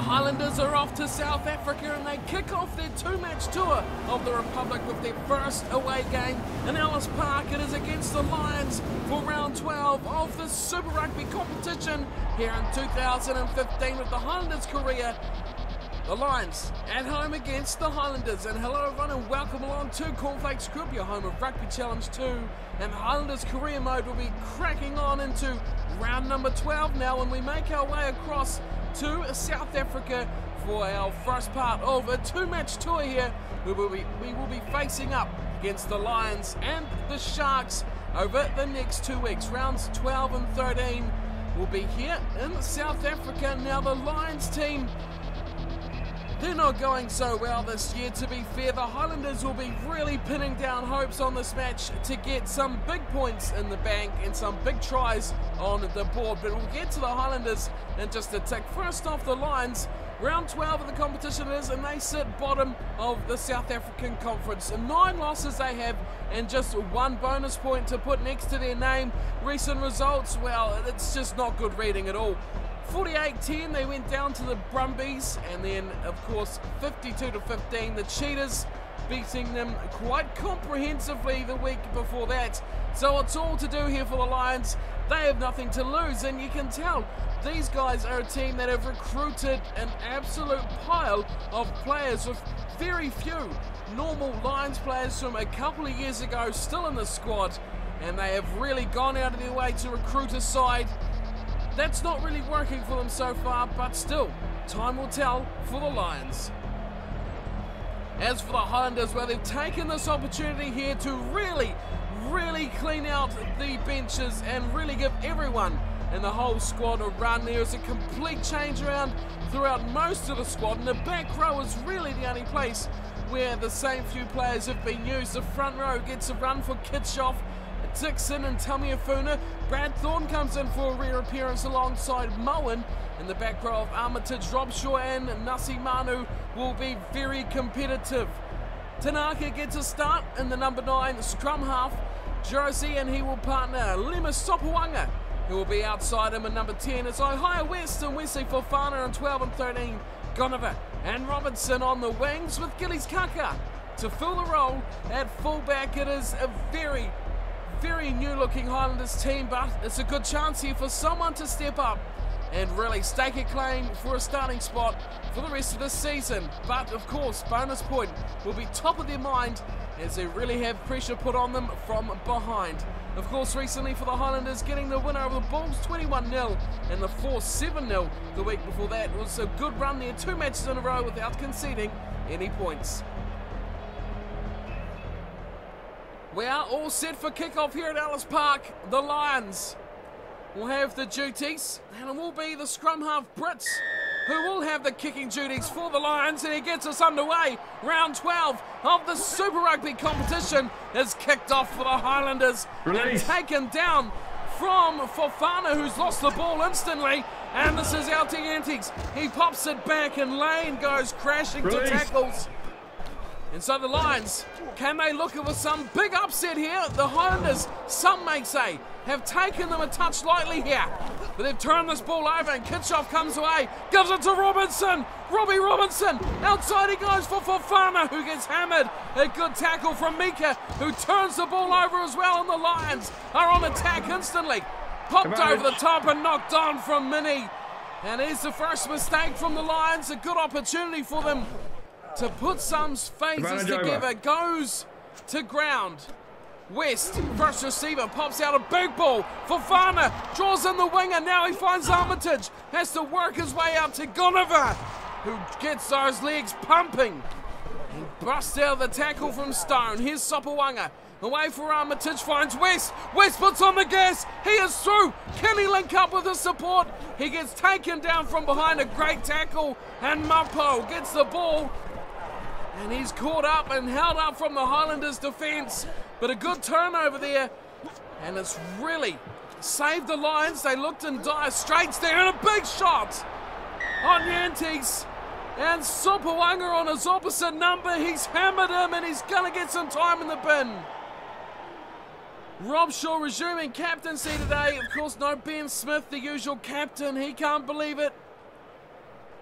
Highlanders are off to South Africa and they kick off their two-match tour of the Republic with their first away game in Ellis Park. It is against the Lions for round 12 of the Super Rugby competition here in 2015 with the Highlanders career. The Lions at home against the Highlanders. And hello everyone and welcome along to Cornflakes Group, your home of Rugby Challenge 2. And the Highlanders career mode will be cracking on into round number 12 now when we make our way across to South Africa for our first part of a two-match tour here. We will be facing up against the Lions and the Sharks over the next 2 weeks. Rounds 12 and 13 will be here in South Africa. Now the Lions team, they're not going so well this year, to be fair. The Highlanders will be really pinning down hopes on this match to get some big points in the bank and some big tries on the board. But we'll get to the Highlanders in just a tick. First off, the Lions, round 12 of the competition is, and they sit bottom of the South African Conference. 9 losses they have and just 1 bonus point to put next to their name. Recent results, well, it's just not good reading at all. 48-10, they went down to the Brumbies, and then, of course, 52-15, the Cheetahs beating them quite comprehensively the week before that. So it's all to do here for the Lions. They have nothing to lose, and you can tell these guys are a team that have recruited an absolute pile of players with very few normal Lions players from a couple of years ago still in the squad, and they have really gone out of their way to recruit a side. That's not really working for them so far, but still, time will tell for the Lions. As for the Highlanders, well, they've taken this opportunity here to really clean out the benches and really give everyone in the whole squad a run. There is a complete change around throughout most of the squad, and the back row is really the only place where the same few players have been used. The front row gets a run for Kitshoff, Dixon and Tamiafuna. Brad Thorne comes in for a rare appearance alongside Moen. In the back row of Armitage, Robshaw and Nasi Manu will be very competitive. Tanaka gets a start in the number 9 scrum half jersey, and he will partner Lema Sopawanga, who will be outside him in number 10. It's Ohio West and Wesley Fofana in 12 and 13. Gonova and Robinson on the wings with Gillies Kaka to fill the role at fullback. It is a very new looking Highlanders team, but it's a good chance here for someone to step up and really stake a claim for a starting spot for the rest of this season. But of course, bonus point will be top of their mind as they really have pressure put on them from behind. Of course, recently for the Highlanders, getting the winner over the Bulls 21-0 and the Force 7-0 the week before that. It was a good run there, 2 matches in a row without conceding any points. We are all set for kickoff here at Ellis Park. The Lions will have the duties, and it will be the scrum half Brits who will have the kicking duties for the Lions, and he gets us underway. Round 12 of the Super Rugby competition is kicked off for the Highlanders. And taken down from Fofana, who's lost the ball instantly, and this is Alti Antiques. He pops it back, and Lane goes crashing to tackles. And so the Lions, can they look for some big upset here? The Highlanders, some may say, have taken them a touch lightly here. But they've turned this ball over, and Kitshoff comes away, gives it to Robinson. Robbie Robinson, outside he goes for Fofana, who gets hammered. A good tackle from Mika, who turns the ball over as well, and the Lions are on attack instantly. Popped over the top and knocked on from Mini. And here's the first mistake from the Lions, a good opportunity for them to put some phases together. Goes to ground. West, first receiver, pops out a big ball. Fofana draws in the winger. Now he finds Armitage. Has to work his way out to Gonova, who gets those legs pumping. He busts out the tackle from Stone. Here's Sopawanga. Away for Armitage, finds West. West puts on the gas. He is through. Can he link up with the support? He gets taken down from behind. A great tackle. And Mapo gets the ball. And he's caught up and held up from the Highlanders' defence. But a good turnover there. And it's really saved the Lions. They looked in dire straits there. And a big shot on Yantes. And Sopawanga on his opposite number. He's hammered him and he's going to get some time in the bin. Robshaw resuming captaincy today. Of course, no Ben Smith, the usual captain. He can't believe it.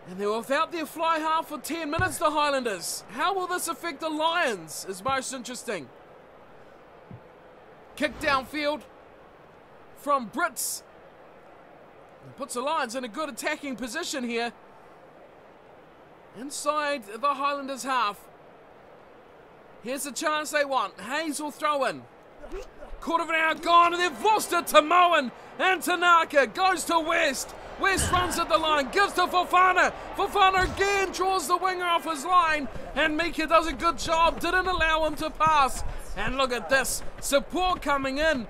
And they're without their fly half for 10 minutes, the Highlanders. How will this affect the Lions is most interesting. Kick downfield from Brits. Puts the Lions in a good attacking position here. Inside the Highlanders half. Here's the chance they want. Hayes will throw in. Quarter of an hour gone and they've lost it to Moen. And Tanaka goes to West. West runs at the line, gives to Fofana. Fofana again draws the winger off his line. And Mika does a good job, didn't allow him to pass. And look at this, support coming in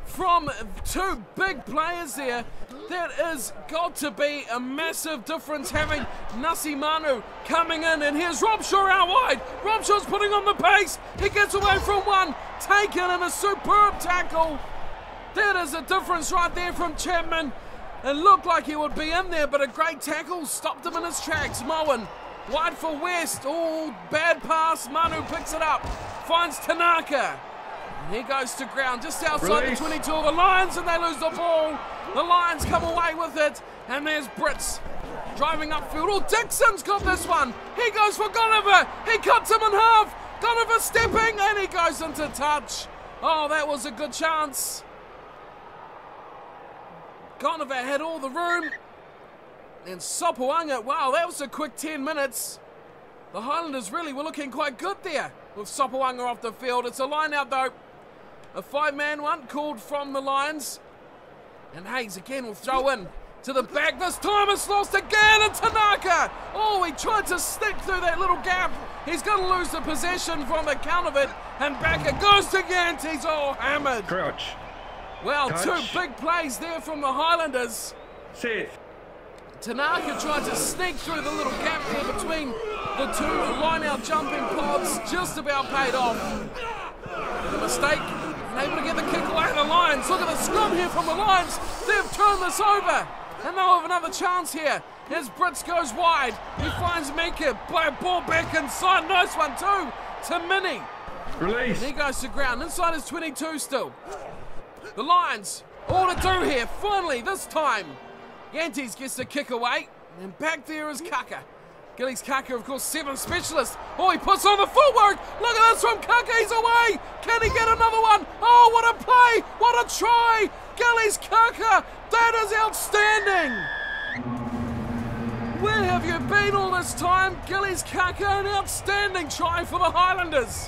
from two big players there. That has got to be a massive difference, having Nasi Manu coming in. And here's Robshaw out wide. Robshaw's putting on the pace. He gets away from one. Taken in a superb tackle. That is a difference right there from Chapman. It looked like he would be in there, but a great tackle stopped him in his tracks. Moen, wide for West. Oh, bad pass. Manu picks it up. Finds Tanaka. And he goes to ground just outside the 22 of the Lions, and they lose the ball. The Lions come away with it, and there's Brits driving upfield. Oh, Dixon's got this one. He goes for Gonover. He cuts him in half. Gonover stepping, and he goes into touch. Oh, that was a good chance. Gonover had all the room. And Sopoaga, wow, that was a quick 10 minutes. The Highlanders really were looking quite good there with Sopoaga off the field. It's a line out though. A 5-man one called from the Lions. And Hayes again will throw in to the back. This time it's lost again, and Tanaka. Oh, he tried to stick through that little gap. He's going to lose the possession from the count of it. And back it goes to Yantes. Oh, hammered. Crouch. Well, Touch. 2 big plays there from the Highlanders. Sit. Tanaka tried to sneak through the little gap there between the two line-out jumping pods. Just about paid off. The mistake. Able to get the kick away from the Lions. Look at the scrum here from the Lions. They've turned this over. And they'll have another chance here. As Brits goes wide. He finds Mika. Play a ball back inside. Nice one too. To Mini. Release. And he goes to ground. Inside is 22 still. The Lions. All to do here. Finally, this time. Yantes gets the kick away. And back there is Kaka. Gillies Kaka, of course, 7 specialist. Oh, he puts on the footwork. Look at this from Kaka. He's away. Can he get another one? Oh, what a play. What a try. Gillies Kaka. That is outstanding. Where have you been all this time? Gillies Kaka, an outstanding try for the Highlanders.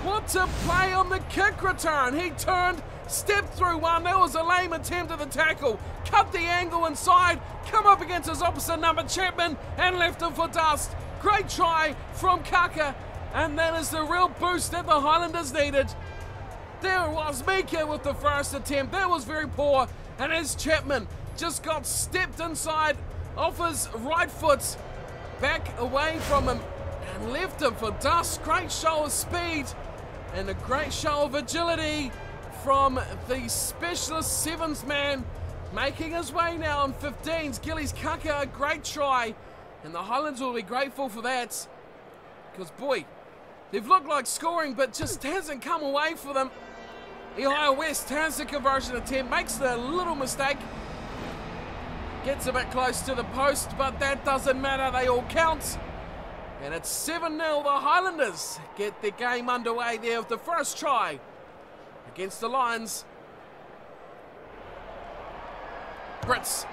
What a play on the kick return. He turned, stepped through one. That was a lame attempt at the tackle. Cut the angle inside, come up against his opposite number, Chapman, and left him for dust. Great try from Kaka, and that is the real boost that the Highlanders needed. There was Mika with the first attempt. That was very poor, and as Chapman just got stepped inside off his right foot, back away from him, and left him for dust. Great show of speed, and a great show of agility from the specialist 7th man, making his way now in 15s. Gillies Kaka, a great try, and the Highlanders will be grateful for that, because boy, they've looked like scoring, but just hasn't come away for them. Ohio West has the conversion attempt, makes the little mistake, gets a bit close to the post, but that doesn't matter, they all count. And it's 7-0, the Highlanders get the game underway there with the first try against the Lions. Brits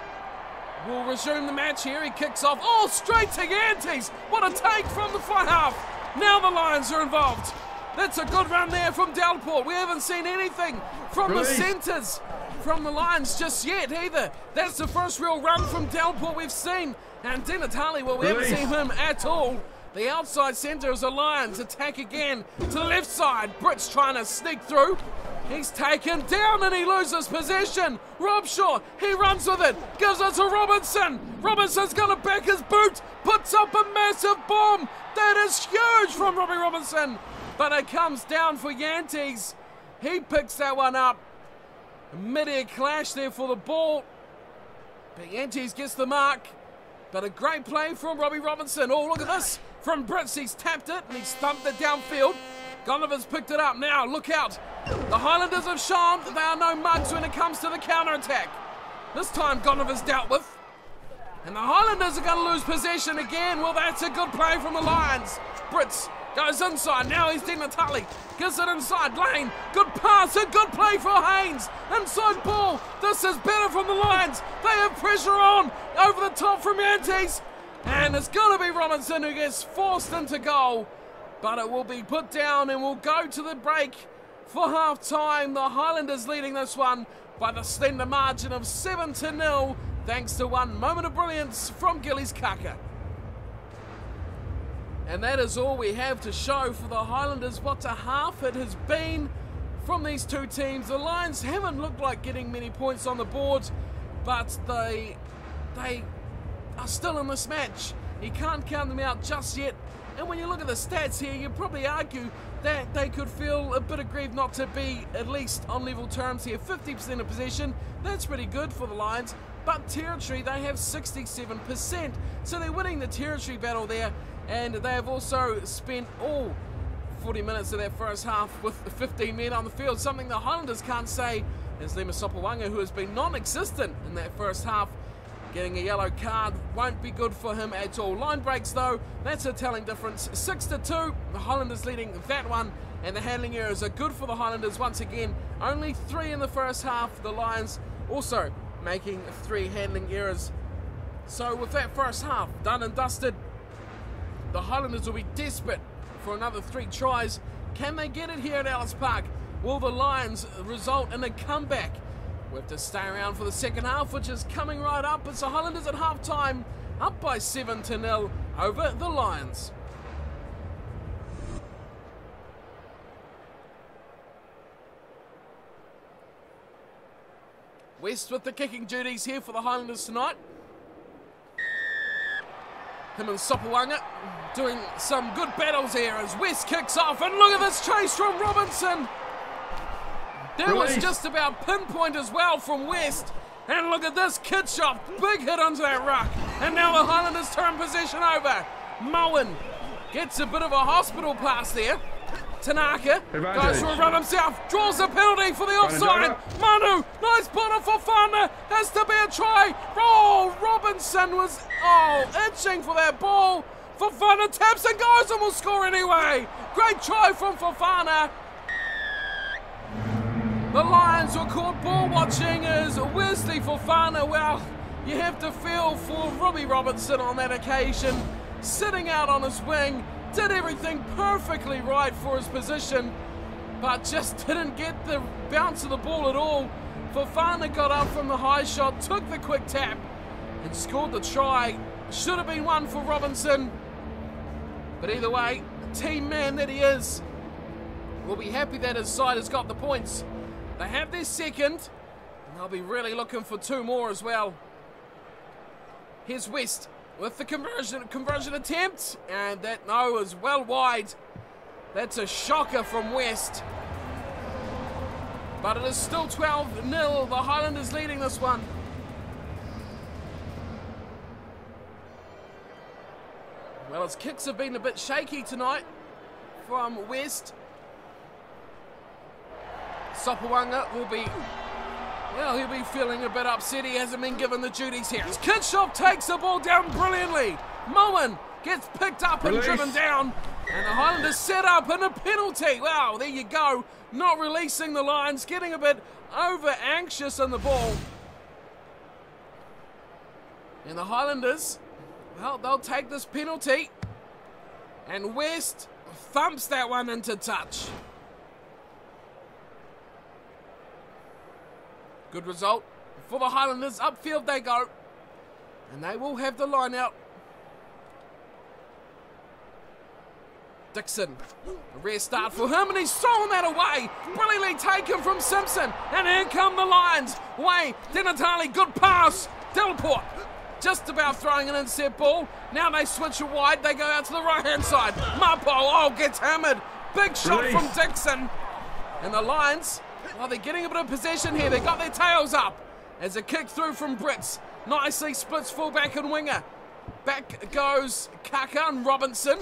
will resume the match here. He kicks off. Oh, straight to Yantes. What a take from the fly half. Now the Lions are involved. That's a good run there from Delport. We haven't seen anything from the centres from the Lions just yet either. That's the first real run from Delport we've seen. And Dinatali, well, we haven't seen him at all. The outside centre is the Lions. Attack again to the left side. Brits trying to sneak through. He's taken down and he loses possession. Robshaw, he runs with it. Gives it to Robinson. Robinson's going to back his boot. Puts up a massive bomb. That is huge from Robbie Robinson. But it comes down for Yantes. He picks that one up. A mid-air clash there for the ball. But Yantes gets the mark. But a great play from Robbie Robinson. Oh, look at this. From Brits, he's tapped it and he's thumped it downfield. Gonover's picked it up. Now, look out. The Highlanders have shown that they are no mugs when it comes to the counter-attack. This time, Gonover's dealt with. And the Highlanders are going to lose possession again. Well, that's a good play from the Lions. Brits goes inside. Now he's Denatali. Gives it inside. Lane. Good pass. A good play for Haynes. Inside ball. This is better from the Lions. They have pressure on. Over the top from Yantes. And it's going to be Robinson who gets forced into goal. But it will be put down and we'll go to the break for half time. The Highlanders leading this one by the slender margin of 7-0. Thanks to one moment of brilliance from Gillies Kaka. And that is all we have to show for the Highlanders. What a half it has been from these two teams. The Lions haven't looked like getting many points on the board, but they are still in this match. You can't count them out just yet. And when you look at the stats here, you'd probably argue that they could feel a bit aggrieved not to be at least on level terms here. 50% of possession, that's pretty good for the Lions. But territory, they have 67%. So they're winning the territory battle there. And they have also spent all 40 minutes of that first half with 15 men on the field. Something the Highlanders can't say is Lema Sopawanga, who has been non-existent in that first half. Getting a yellow card won't be good for him at all. Line breaks though, that's a telling difference. 6-2, the Highlanders leading that one. And the handling errors are good for the Highlanders once again. Only 3 in the first half. The Lions also making 3 handling errors. So with that first half done and dusted, the Highlanders will be desperate for another 3 tries. Can they get it here at Ellis Park? Will the Lions result in a comeback? We have to stay around for the second half, which is coming right up. It's the Highlanders at half time, up by 7-0 over the Lions. West with the kicking duties here for the Highlanders tonight. Him and Sopawanga doing some good battles here as West kicks off. And look at this chase from Robinson. That was just about pinpoint as well from West. And look at this kid shot. Big hit onto that ruck. And now the Highlanders turn possession over. Moen gets a bit of a hospital pass there. Tanaka goes for a run himself. Draws a penalty for the offside. Manu, nice ball for Fana. Has to be a try. Oh, Robinson was itching for that ball. Fofana taps and goes and will score anyway. Great try from Fofana. The Lions were caught ball watching as Wesley Fofana, well, you have to feel for Robbie Robertson on that occasion. Sitting out on his wing, did everything perfectly right for his position, but just didn't get the bounce of the ball at all. Fofana got up from the high shot, took the quick tap, and scored the try. Should have been one for Robinson. But either way, team man that he is, will be happy that his side has got the points. They have their second, and they'll be really looking for 2 more as well. Here's West with the conversion attempt, and that is well wide. That's a shocker from West. But it is still 12-0. The Highlanders leading this one. Well, his kicks have been a bit shaky tonight from West. Sopawanga will be, well, he'll be feeling a bit upset. He hasn't been given the duties here. As Kitshoff takes the ball down brilliantly. Moen gets picked up and driven down. And the Highlanders set up in a penalty. Wow, there you go. Not releasing the Lions, getting a bit over anxious on the ball. And the Highlanders, well, they'll take this penalty. And West thumps that one into touch. Good result for the Highlanders. Upfield they go. And they will have the line out. Dixon. A rare start for him, and he's thrown that away. Brilliantly taken from Simpson. And here come the Lions. Way, Denatali, good pass. Delport just about throwing an intercept ball. Now they switch it wide. They go out to the right-hand side. Mapo, gets hammered. Big shot from Dixon. And the Lions, well, they're getting a bit of possession here. They got their tails up as a kick through from Brits. Nicely splits fullback and winger. Back goes Kaka and Robinson.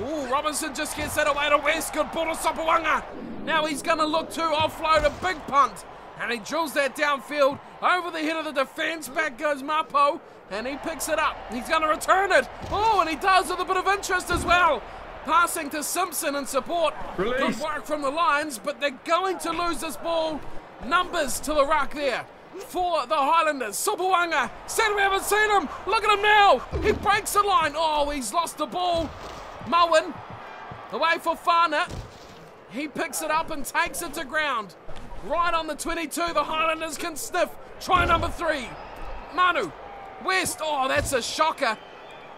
Ooh, Robinson just gets that away to West. Good ball to Sopawanga. Now he's going to look to offload a big punt. And he drills that downfield over the head of the defence. Back goes Mapo, and he picks it up. He's going to return it. Oh, and he does with a bit of interest as well. Passing to Simpson in support. Release. Good work from the Lions, but they're going to lose this ball. Numbers to the ruck there for the Highlanders. Supawanga said we haven't seen him. Look at him now. He breaks the line. Oh, he's lost the ball. Mullen away for Fana. He picks it up and takes it to ground. Right on the 22, the Highlanders can sniff. Try number 3. Manu. West. Oh, that's a shocker.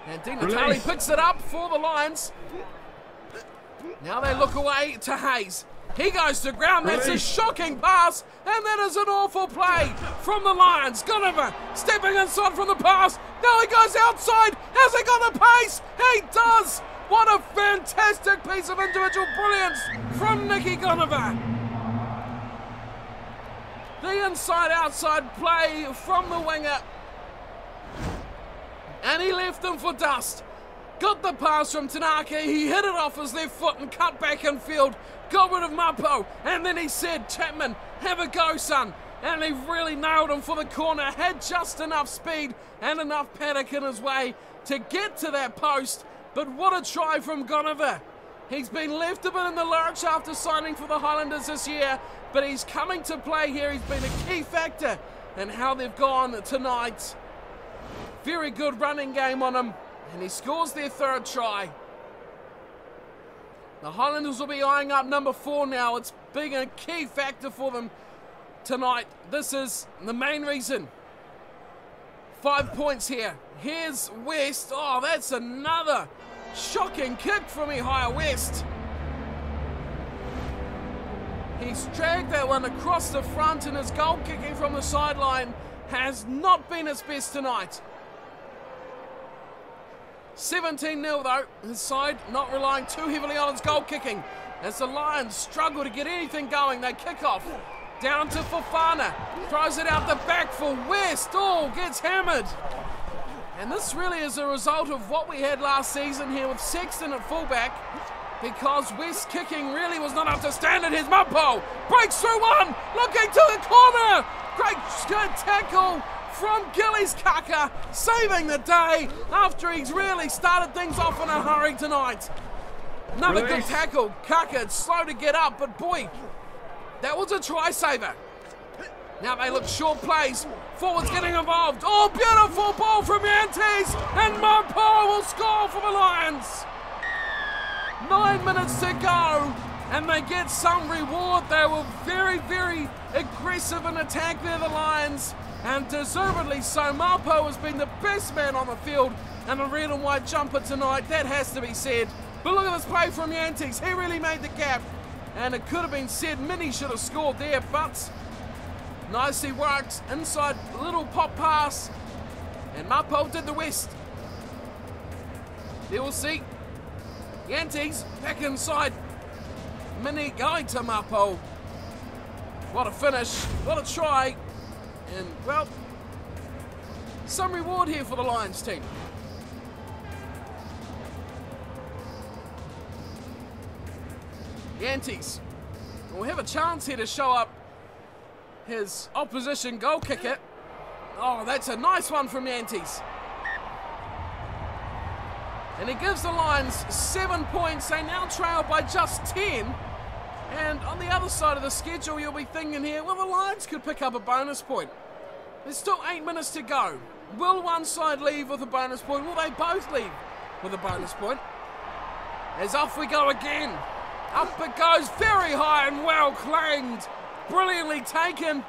And Di Natale picks it up for the Lions. Now they look away to Hayes. He goes to ground. That's a shocking pass. And that is an awful play from the Lions. Gunnover stepping inside from the pass. Now he goes outside. Has he got the pace? He does. What a fantastic piece of individual brilliance from Nicky Gunnover. The inside-outside play from the winger. And he left them for dust. Got the pass from Tanaka. He hit it off his left foot and cut back in field. Got rid of Mapo. And then he said, Chapman, have a go, son. And he really nailed him for the corner. Had just enough speed and enough paddock in his way to get to that post. But what a try from Gunnover. He's been left a bit in the lurch after signing for the Highlanders this year, but he's coming to play here. He's been a key factor in how they've gone tonight. Very good running game on him, and he scores their 3rd try. The Highlanders will be eyeing up number 4 now. It's being a key factor for them tonight. This is the main reason. 5 points here. Here's West. Oh, that's another shocking kick from Ihia West. He's dragged that one across the front, and his goal kicking from the sideline has not been his best tonight. 17-0 though. His side not relying too heavily on his goal kicking. As the Lions struggle to get anything going, they kick off. Down to Fofana. Throws it out the back for West. Oh, gets hammered. And this really is a result of what we had last season here with Sexton at fullback, because West kicking really was not up to standard. Here's Mumpo. Breaks through one. Looking to the corner. Great tackle from Gillies Kaka, saving the day after he's really started things off in a hurry tonight. Another good tackle. Kaka slow to get up, but boy, that was a try saver. Now they look short plays. Forwards getting involved. Oh, beautiful ball from Yantes, and Mumpo will score for the Lions. 9 minutes to go, and they get some reward. They were very, very aggressive in attack there, the Lions, and deservedly so. Mumpo has been the best man on the field and a red and white jumper tonight. That has to be said. But look at this play from Yantes. He really made the gap, and it could have been said Minnie should have scored there, but nicely worked. Inside little pop pass, and Mumpo did the West. There we'll see. Yantes back inside. Minnie going to Mumpo. What a finish, what a try, and well, some reward here for the Lions team. Yantes will have a chance here to show up his opposition goal kicker. Oh, that's a nice one from Yantes. And he gives the Lions 7 points. They now trail by just 10. And on the other side of the schedule, you'll be thinking here, well, the Lions could pick up a bonus point. There's still 8 minutes to go. Will one side leave with a bonus point? Will they both leave with a bonus point? As off we go again. Up it goes, very high and well claimed. Brilliantly taken.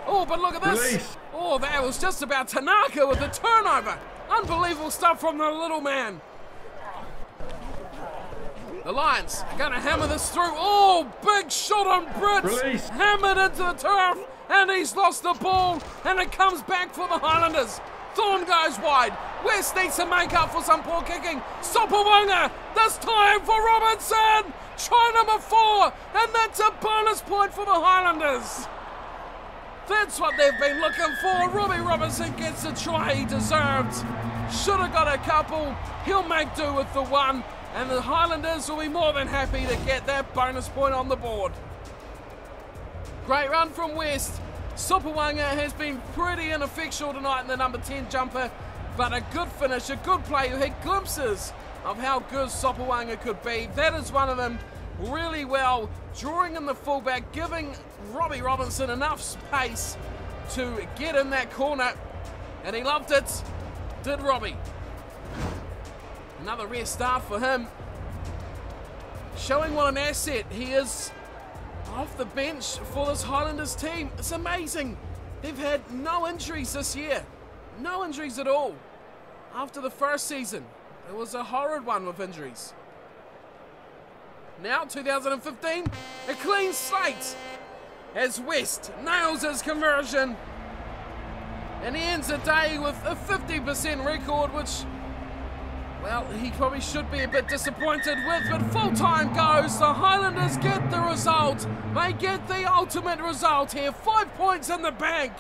Oh, but look at this. Release. Oh, that was just about Tanaka with the turnover. Unbelievable stuff from the little man. The Lions are going to hammer this through. Oh, big shot on Brits. Release. Hammered into the turf, and he's lost the ball, and it comes back for the Highlanders. Thorne goes wide. West needs to make up for some poor kicking. Sopawanga, this time for Robinson. Try number 4, and that's a bonus point for the Highlanders. That's what they've been looking for. Robbie Robinson gets the try he deserved. Should have got a couple. He'll make do with the one. And the Highlanders will be more than happy to get that bonus point on the board. Great run from West. Sopoaga has been pretty ineffectual tonight in the number 10 jumper, but a good finish, a good play. You had glimpses of how good Sopoaga could be. That is one of them really well, drawing in the fullback, giving Robbie Robinson enough space to get in that corner, and he loved it, did Robbie. Another rare start for him, showing what an asset he is off the bench for this Highlanders team. It's amazing. They've had no injuries this year. No injuries at all. After the first season, it was a horrid one with injuries. Now, 2015, a clean slate as West nails his conversion. And he ends the day with a 50% record, which, well, he probably should be a bit disappointed with, but full time goes. The Highlanders get the result. They get the ultimate result here. 5 points in the bank.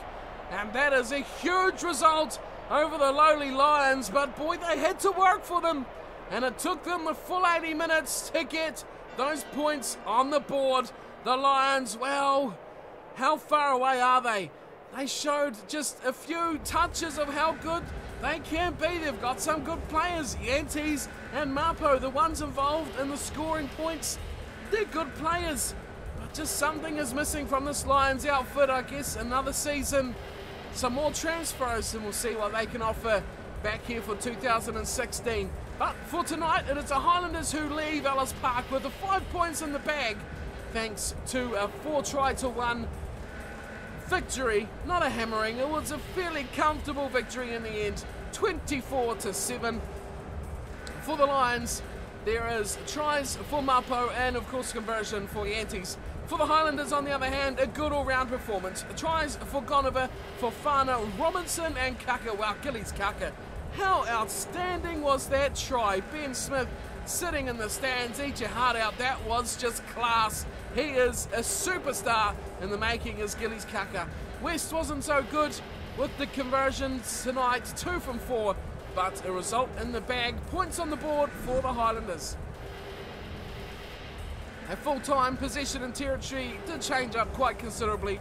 And that is a huge result over the lowly Lions. But boy, they had to work for them. And it took them the full 80 minutes to get those points on the board. The Lions, well, how far away are they? They showed just a few touches of how good they can be. They've got some good players. Yantes and Mapo, the ones involved in the scoring points, they're good players. But just something is missing from this Lions outfit. I guess another season, some more transfers, and we'll see what they can offer back here for 2016. But for tonight, it is the Highlanders who leave Ellis Park with the 5 points in the bag, thanks to a 4-try-1 victory. Not a hammering, it was a fairly comfortable victory in the end, 24-7 for the Lions. There is tries for Mapo and of course conversion for Yantes. For the Highlanders, on the other hand, a good all-round performance. Tries for Gonova, for Fana, Robinson and Kaka. Wow, Gillies Kaka. How outstanding was that try? Ben Smith sitting in the stands, eat your heart out. That was just class. He is a superstar in the making, is Gillies Kaka. West wasn't so good with the conversions tonight, 2 from 4, but a result in the bag. Points on the board for the Highlanders. A full-time possession and territory did change up quite considerably.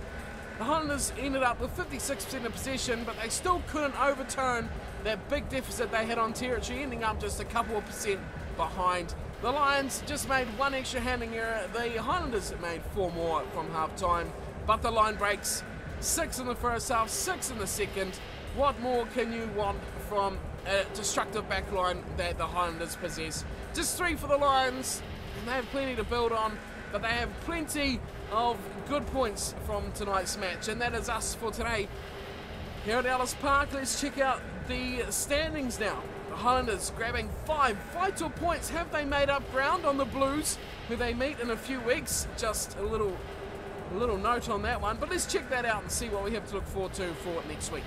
The Highlanders ended up with 56% of possession, but they still couldn't overturn that big deficit they had on territory, ending up just a couple of percent behind. The Lions just made 1 extra handling error. The Highlanders made 4 more from half-time, but the line breaks. 6 in the first half, 6 in the second. What more can you want from a destructive backline that the Highlanders possess? Just 3 for the Lions, and they have plenty to build on, but they have plenty of good points from tonight's match, and that is us for today. Here at Ellis Park, let's check out the standings now. The Highlanders grabbing 5 vital points. Have they made up ground on the Blues, who they meet in a few weeks? Just a little note on that one, but let's check that out and see what we have to look forward to for next week.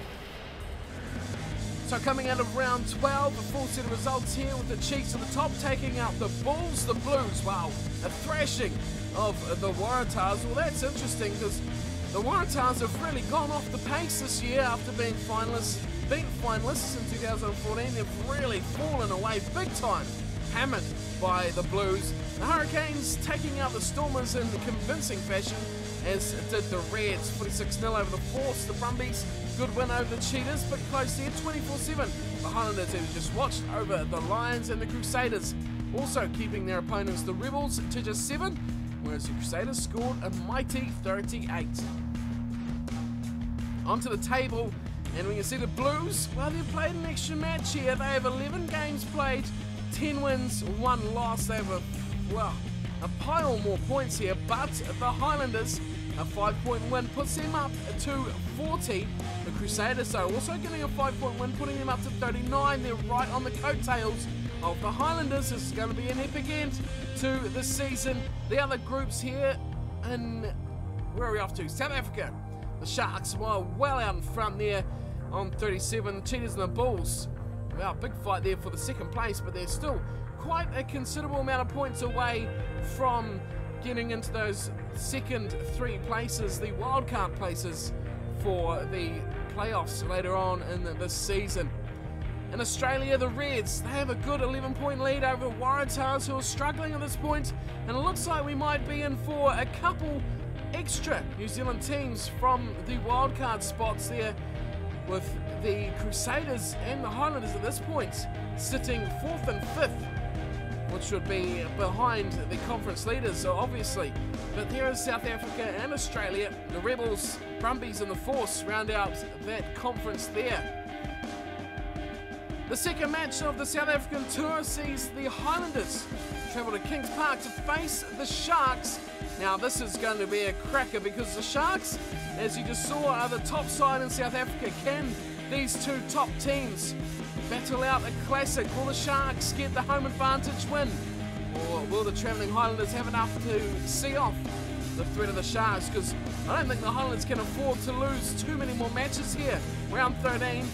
So coming out of round 12, a full set of results here with the Chiefs at the top, taking out the Bulls, the Blues. Wow, a thrashing of the Waratahs. Well, that's interesting because the Waratahs have really gone off the pace this year after being finalists in 2014. They've really fallen away big time, hammered by the Blues. The Hurricanes taking out the Stormers in convincing fashion, as did the Reds, 46-0 over the Force. The Brumbies, good win over the Cheetahs, but close there, 24-7. The Highlanders, who just watched over the Lions and the Crusaders, also keeping their opponents, the Rebels, to just 7, whereas the Crusaders scored a mighty 38. Onto the table, and we can see the Blues, well, they've played an extra match here. They have 11 games played, 10 wins, 1 loss. They have a pile more points here, but the Highlanders, a 5-point win puts them up to 40. The Crusaders are also getting a 5-point win, putting them up to 39. They're right on the coattails of the Highlanders. This is going to be an epic end to the season. The other groups here, and where are we off to? South Africa. The Sharks, well out in front there on 37. The Cheetahs and the Bulls, well, big fight there for the second place, but they're still quite a considerable amount of points away from getting into those second 3 places, the wildcard places for the playoffs later on in this season. In Australia, the Reds, they have a good 11-point lead over the Waratahs, who are struggling at this point, and it looks like we might be in for a couple extra New Zealand teams from the wildcard spots there, with the Crusaders and the Highlanders at this point sitting 4th and 5th, which would be behind the conference leaders, obviously. But there is South Africa and Australia. The Rebels, Brumbies and the Force round out that conference there. The second match of the South African tour sees the Highlanders travel to Kings Park to face the Sharks. Now this is going to be a cracker, because the Sharks, as you just saw, are the top side in South Africa. Can these two top teams battle out a classic? Will the Sharks get the home advantage win? Or will the travelling Highlanders have enough to see off the threat of the Sharks? Because I don't think the Highlanders can afford to lose too many more matches here. Round 13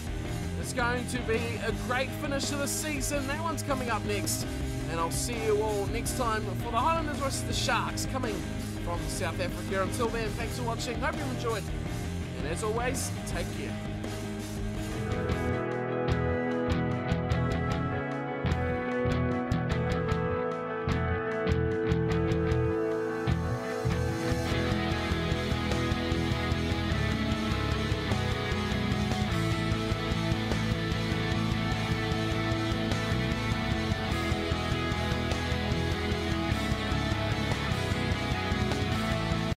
is going to be a great finish to the season. That one's coming up next. And I'll see you all next time for the Highlanders versus the Sharks, coming from South Africa. Until then, thanks for watching. Hope you've enjoyed. And as always, take care.